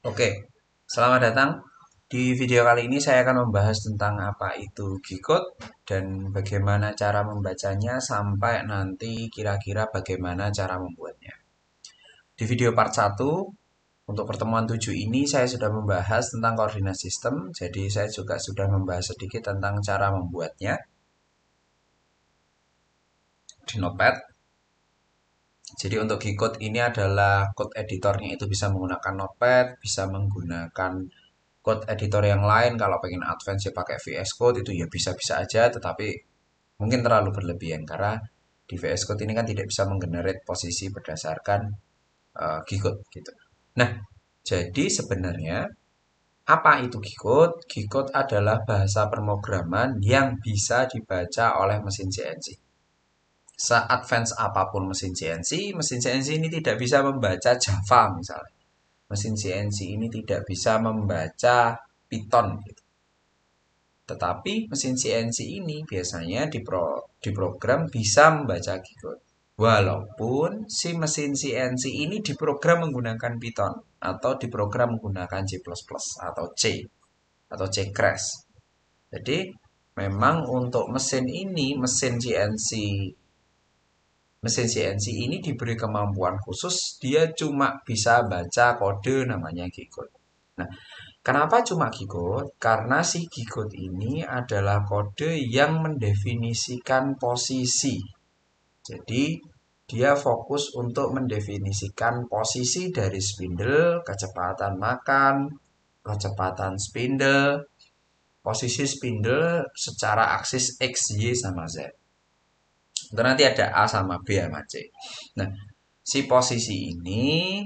Oke, selamat datang. Di video kali ini saya akan membahas tentang apa itu G-code dan bagaimana cara membacanya sampai nanti kira-kira bagaimana cara membuatnya. Di video part 1, untuk pertemuan 7 ini saya sudah membahas tentang koordinat sistem, jadi saya juga sudah membahas sedikit tentang cara membuatnya di Notepad. Jadi untuk G-code ini adalah code editornya itu bisa menggunakan Notepad, bisa menggunakan code editor yang lain. Kalau pengen advance ya pakai VS Code itu ya bisa-bisa aja, tetapi mungkin terlalu berlebihan karena di VS Code ini kan tidak bisa menggenerate posisi berdasarkan G-code gitu. Nah, jadi sebenarnya apa itu G-code? G-code adalah bahasa pemrograman yang bisa dibaca oleh mesin CNC. Se-advance apapun mesin CNC ini tidak bisa membaca Java misalnya. Mesin CNC ini tidak bisa membaca Python gitu. Tetapi mesin CNC ini biasanya diprogram bisa membaca G-code. Walaupun si mesin CNC ini diprogram menggunakan Python atau diprogram menggunakan C++ atau C Crash. Jadi memang untuk mesin ini, mesin CNC ini diberi kemampuan khusus, dia cuma bisa baca kode namanya G-code. Nah, kenapa cuma G-code? Karena si G-code ini adalah kode yang mendefinisikan posisi. Jadi, dia fokus untuk mendefinisikan posisi dari spindle, kecepatan makan, kecepatan spindle, posisi spindle secara aksis X, Y, sama Z. Itu nanti ada A sama B sama C. Nah, si posisi ini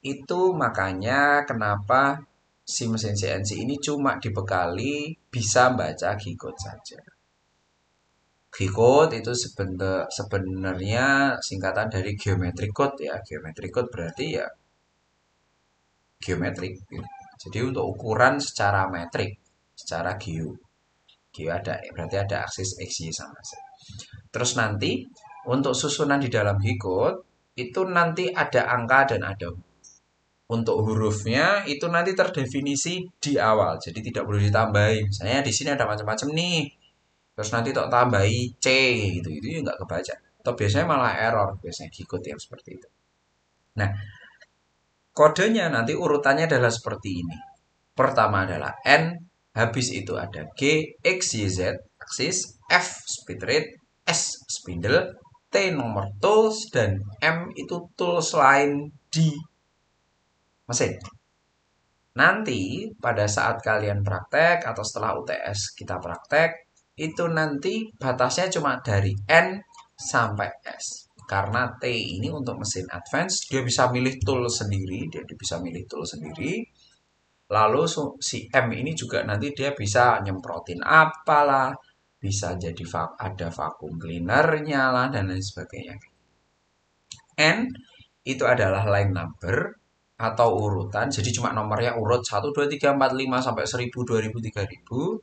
itu makanya kenapa si mesin CNC ini cuma dibekali bisa baca G-code saja. G-code itu sebenarnya singkatan dari geometric code ya. Geometric code berarti ya geometrik gitu. Jadi untuk ukuran secara metrik, secara geo. Geo ada berarti ada aksis X, Y sama Z. Terus nanti untuk susunan di dalam G-code itu nanti ada angka dan ada untuk hurufnya itu nanti terdefinisi di awal, jadi tidak boleh ditambahi. Misalnya di sini ada macam-macam nih, terus nanti tak tambahi C gitu, itu nggak kebaca. Atau biasanya malah error, biasanya G-code yang seperti itu. Nah, kodenya nanti urutannya adalah seperti ini. Pertama adalah N, habis itu ada G, X, Y, Z, aksis, F, speed rate, S, spindle, T, nomor tools, dan M itu tools lain di mesin. Nanti pada saat kalian praktek atau setelah UTS kita praktek, itu nanti batasnya cuma dari N sampai S. Karena T ini untuk mesin advance, dia bisa milih tool sendiri, dia bisa milih tool sendiri. Lalu si M ini juga nanti dia bisa nyemprotin apalah, bisa jadi ada vacuum cleanernya lah dan lain sebagainya. N itu adalah line number atau urutan, jadi cuma nomornya urut 1, 2, 3, 4, 5 sampai 1000, 2000, 3000.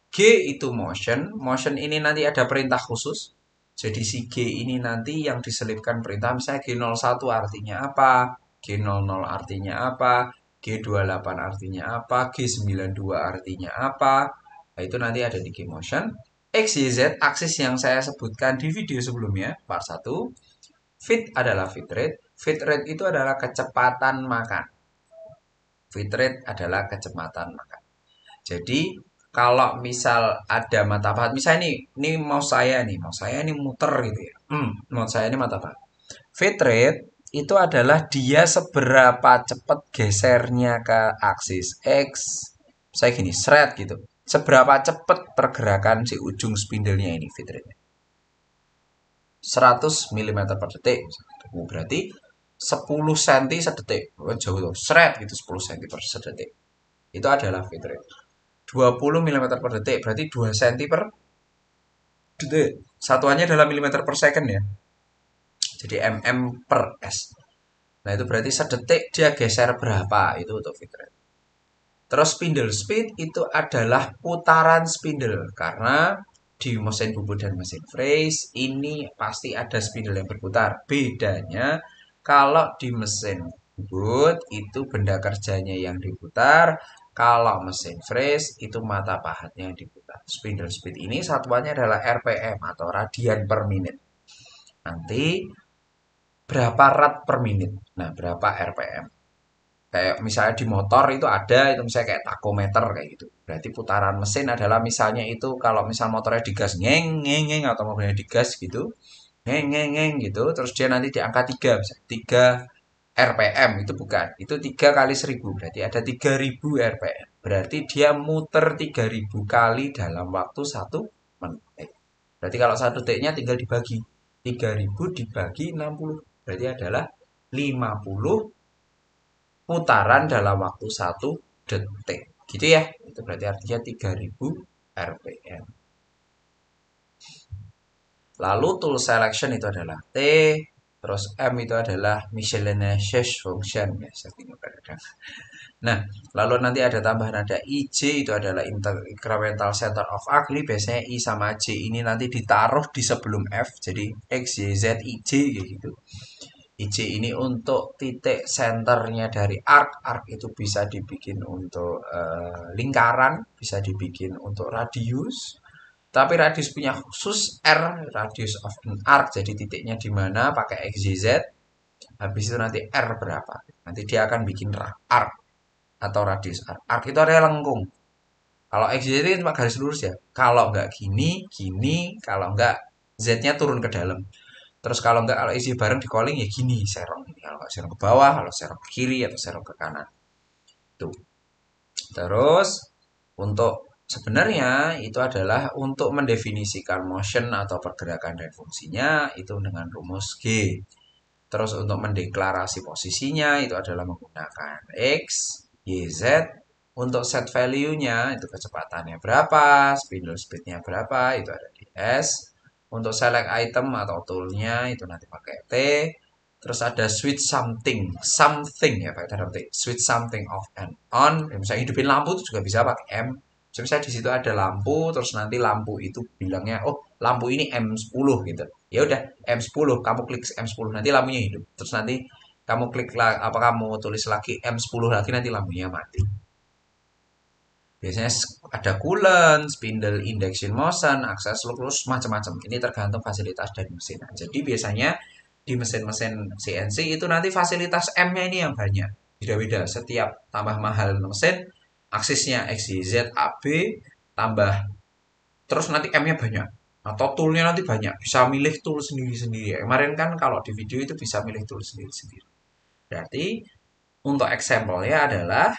G itu motion, motion ini nanti ada perintah khusus. Jadi si G ini nanti yang diselipkan perintah, misalnya G01 artinya apa, G00 artinya apa, G28 artinya apa, G92 artinya apa. Nah, itu nanti ada di G motion. X, Y, Z, aksis yang saya sebutkan di video sebelumnya, part 1. Feed adalah feed rate. Feed rate itu adalah kecepatan makan. Feed rate adalah kecepatan makan. Jadi kalau misal ada martabak, misalnya ini mau saya ini muter gitu ya. Mau saya ini martabak. Feed rate itu adalah dia seberapa cepat gesernya ke aksis X. Saya gini, shred gitu. Seberapa cepat pergerakan si ujung spindle-nya ini feed rate. 100 mm per detik. Berarti 10 cm sedetik. Oh, jauh tuh. Shred gitu 10 cm per sedetik. Itu adalah feed rate. 20 mm per detik berarti 2 cm per detik. Satuannya adalah milimeter per second ya. Jadi mm per s. Nah, itu berarti sedetik dia geser berapa, itu untuk feed rate. Terus spindle speed itu adalah putaran spindle karena di mesin bubut dan mesin freeze ini pasti ada spindle yang berputar. Bedanya kalau di mesin Boot itu benda kerjanya yang diputar. Kalau mesin freeze itu mata pahatnya yang diputar. Spindle speed ini satuannya adalah RPM atau radian per menit. Nanti berapa rad per menit? Nah, berapa RPM? Kayak misalnya di motor itu ada itu misalnya kayak takometer kayak gitu. Berarti putaran mesin adalah misalnya itu kalau misal motornya digas ngeng ngeng ngeng atau mobilnya digas gitu ngeng ngeng ngeng gitu terus dia nanti di angka 3 misalnya 3 RPM itu bukan itu 3 kali 1000 berarti ada 3000 RPM berarti dia muter 3000 kali dalam waktu 1 menit berarti kalau 1 detiknya tinggal dibagi 3000 dibagi 60 berarti adalah 50 putaran dalam waktu 1 detik gitu ya itu berarti artinya 3000 RPM. Lalu tool selection itu adalah T, terus M itu adalah miscellaneous function ya, kadang. Nah, lalu nanti ada tambahan ada IJ itu adalah incremental center of arc. Ini biasanya I sama J ini nanti ditaruh di sebelum F. Jadi X, Y, Z, IJ kayak gitu. IJ ini untuk titik senternya dari arc. Arc itu bisa dibikin untuk lingkaran, bisa dibikin untuk radius. Tapi radius punya khusus R, radius of an arc. Jadi titiknya di mana pakai X, Y, Z. Habis itu nanti R berapa. Nanti dia akan bikin arc atau radius arc. Arc itu area lengkung. Kalau X, Y, Z itu cuma garis lurus ya. Kalau nggak gini, gini. Kalau nggak Z-nya turun ke dalam. Terus kalau nggak kalau isi bareng di calling ya gini serong ini. Kalau nggak serong ke bawah, kalau serong ke kiri atau serong ke kanan. Tuh. Terus untuk sebenarnya itu adalah untuk mendefinisikan motion atau pergerakan dan fungsinya itu dengan rumus G. Terus untuk mendeklarasi posisinya itu adalah menggunakan X, Y, Z. Untuk set value-nya itu kecepatannya berapa, spindle speed-nya berapa, itu ada di S. Untuk select item atau tool-nya itu nanti pakai T. Terus ada switch something, something ya pakai tanda petik, switch something off and on. Misalnya hidupin lampu itu juga bisa pakai M. Misalnya di situ ada lampu, terus nanti lampu itu bilangnya, oh lampu ini M10 gitu. Ya udah M10, kamu klik M10 nanti lampunya hidup. Terus nanti kamu klik apa kamu tulis lagi M10 lagi nanti lampunya mati. Biasanya ada coolant, spindle induction motion, akses lurus, macam-macam. Ini tergantung fasilitas dari mesin. Jadi biasanya di mesin-mesin CNC itu nanti fasilitas M-nya ini yang banyak. Beda-beda. Setiap tambah mahal mesin, aksesnya X, Y, Z, A, B, tambah. Terus nanti M-nya banyak. Atau toolnya nanti banyak. Bisa milih tool sendiri-sendiri. Kemarin kan kalau di video itu bisa milih tool sendiri-sendiri. Berarti untuk example-nya adalah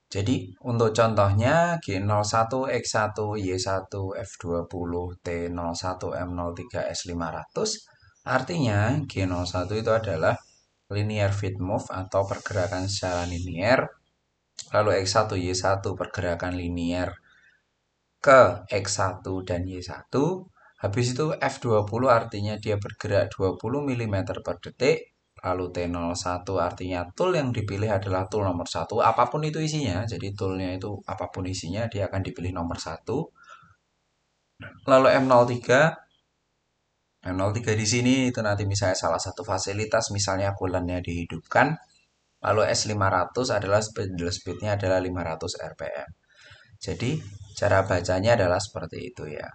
jadi untuk contohnya G01, X1, Y1, F20, T01, M03, S500 artinya G01 itu adalah linear feed move atau pergerakan secara linear lalu X1, Y1 pergerakan linear ke X1 dan Y1 habis itu F20 artinya dia bergerak 20 mm per detik lalu T01 artinya tool yang dipilih adalah tool nomor 1 apapun itu isinya jadi toolnya itu apapun isinya dia akan dipilih nomor 1 lalu M03 di sini itu nanti misalnya salah satu fasilitas misalnya coolant-nya dihidupkan lalu S500 adalah spindle speed-nya adalah 500 rpm jadi cara bacanya adalah seperti itu ya.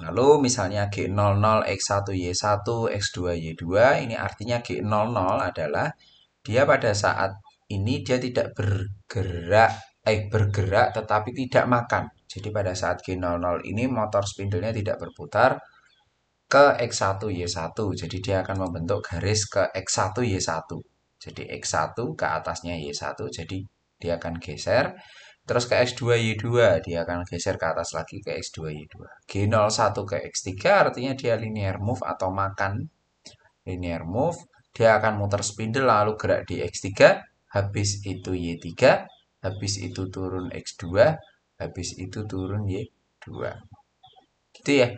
Lalu misalnya G00, X1, Y1, X2, Y2 ini artinya G00 adalah dia pada saat ini dia tidak bergerak tetapi tidak makan. Jadi pada saat G00 ini motor spindle-nya tidak berputar ke X1, Y1. Jadi dia akan membentuk garis ke X1, Y1. Jadi X1 ke atasnya Y1. Jadi dia akan geser. Terus ke X2, Y2. Dia akan geser ke atas lagi ke X2, Y2. G01 ke X3 artinya dia linear move atau makan. Linear move. Dia akan muter spindle lalu gerak di X3. Habis itu Y3. Habis itu turun X2. Habis itu turun Y2. Gitu ya.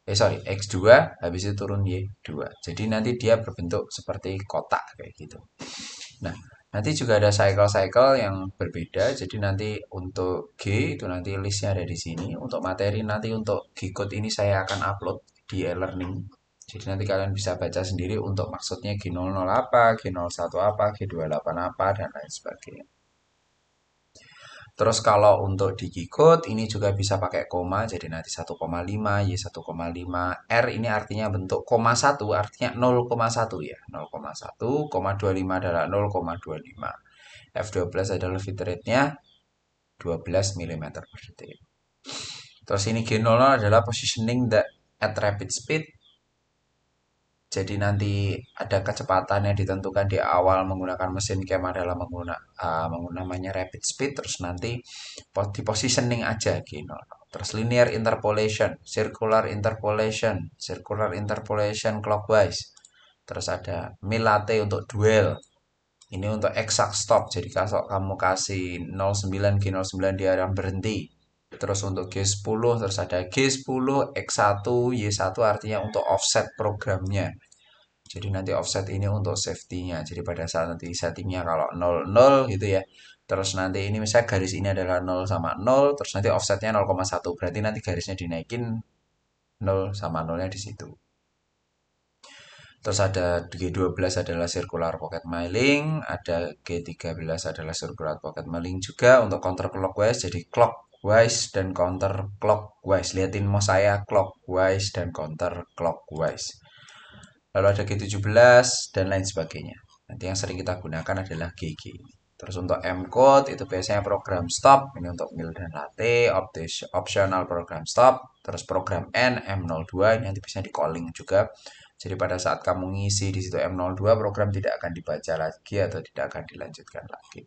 Sorry, X2 habis itu turun Y2. Jadi nanti dia berbentuk seperti kotak kayak gitu. Nah, nanti juga ada cycle-cycle yang berbeda. Jadi nanti untuk G itu nanti listnya ada di sini. Untuk materi nanti untuk G-code ini saya akan upload di e-learning. Jadi nanti kalian bisa baca sendiri untuk maksudnya G00 apa, G01 apa, G28 apa, dan lain sebagainya. Terus kalau untuk di G-code ini juga bisa pakai koma, jadi nanti 1,5, Y 1,5, R ini artinya bentuk koma 1, artinya 0,1 ya. 0,1, 0,25 adalah 0,25. F12 adalah bit rate-nya 12 mm per detik. Terus ini G00 adalah positioning at rapid speed. Jadi nanti ada kecepatan yang ditentukan di awal menggunakan mesin cam adalah menggunakan namanya rapid speed. Terus nanti di positioning aja gitu. Terus linear interpolation, circular interpolation clockwise. Terus ada milate untuk duel. Ini untuk exact stop. Jadi kalau kamu kasih 09 G09 dia akan berhenti. Terus untuk G10 terus ada G10 X1 Y1 artinya untuk offset programnya. Jadi nanti offset ini untuk safety-nya. Jadi pada saat nanti settingnya kalau 00 gitu ya. Terus nanti ini misalnya garis ini adalah 0 sama 0. Terus nanti offsetnya 0,1. Berarti nanti garisnya dinaikin 0 sama 0-nya di situ. Terus ada G12 adalah circular pocket mailing. Ada G13 adalah circular pocket mailing juga untuk counter clockwise. Jadi clockwise dan counter clockwise. Lihatin mau saya clockwise dan counter clockwise. Lalu ada G17 dan lain sebagainya. Nanti yang sering kita gunakan adalah GG. Terus untuk M-code itu biasanya program stop, ini untuk mil dan latte, optional program stop, terus program N, M02 ini nanti bisa di calling juga. Jadi pada saat kamu ngisi di situ M02 program tidak akan dibaca lagi atau tidak akan dilanjutkan lagi.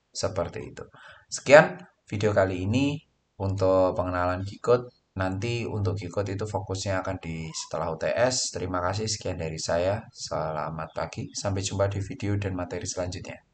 Seperti itu. Sekian video kali ini untuk pengenalan G-code. Nanti untuk G-code itu fokusnya akan di setelah UTS. Terima kasih sekian dari saya. Selamat pagi. Sampai jumpa di video dan materi selanjutnya.